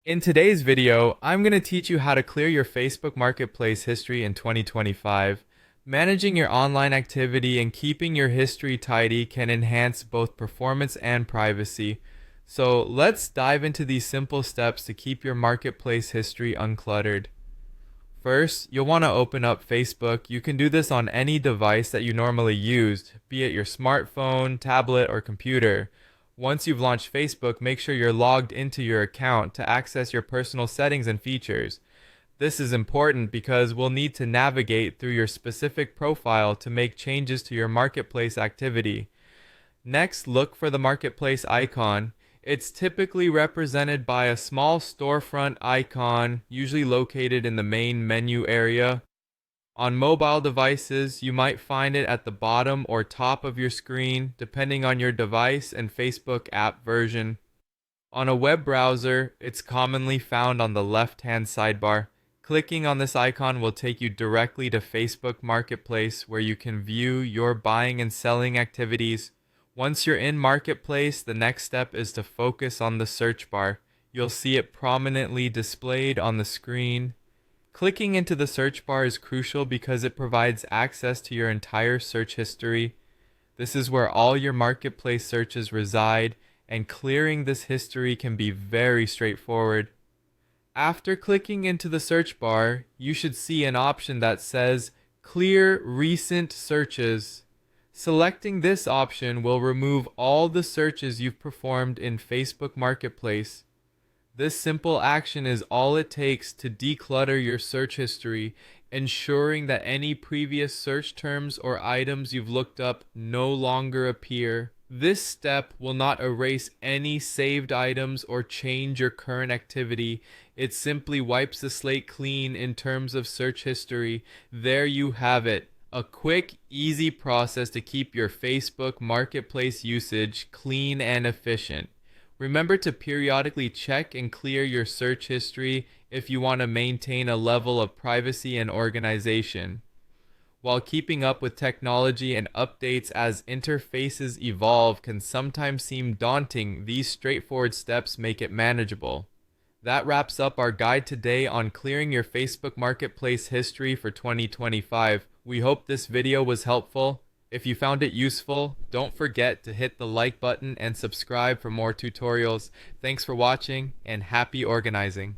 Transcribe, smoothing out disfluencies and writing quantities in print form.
In today's video, I'm going to teach you how to clear your Facebook Marketplace history in 2025. Managing your online activity and keeping your history tidy can enhance both performance and privacy. So let's dive into these simple steps to keep your marketplace history uncluttered. First, you'll want to open up Facebook. You can do this on any device that you normally use, be it your smartphone, tablet, or computer. Once you've launched Facebook, make sure you're logged into your account to access your personal settings and features. This is important because we'll need to navigate through your specific profile to make changes to your marketplace activity. Next, look for the marketplace icon. It's typically represented by a small storefront icon, usually located in the main menu area. On mobile devices, you might find it at the bottom or top of your screen, depending on your device and Facebook app version. On a web browser, it's commonly found on the left-hand sidebar. Clicking on this icon will take you directly to Facebook Marketplace, where you can view your buying and selling activities. Once you're in Marketplace, the next step is to focus on the search bar. You'll see it prominently displayed on the screen. Clicking into the search bar is crucial because it provides access to your entire search history. This is where all your marketplace searches reside, and clearing this history can be very straightforward. After clicking into the search bar, you should see an option that says Clear Recent Searches. Selecting this option will remove all the searches you've performed in Facebook Marketplace. This simple action is all it takes to declutter your search history, ensuring that any previous search terms or items you've looked up no longer appear. This step will not erase any saved items or change your current activity. It simply wipes the slate clean in terms of search history. There you have it. A quick, easy process to keep your Facebook Marketplace usage clean and efficient. Remember to periodically check and clear your search history if you want to maintain a level of privacy and organization. While keeping up with technology and updates as interfaces evolve can sometimes seem daunting, these straightforward steps make it manageable. That wraps up our guide today on clearing your Facebook Marketplace history for 2025. We hope this video was helpful. If you found it useful, don't forget to hit the like button and subscribe for more tutorials. Thanks for watching and happy organizing.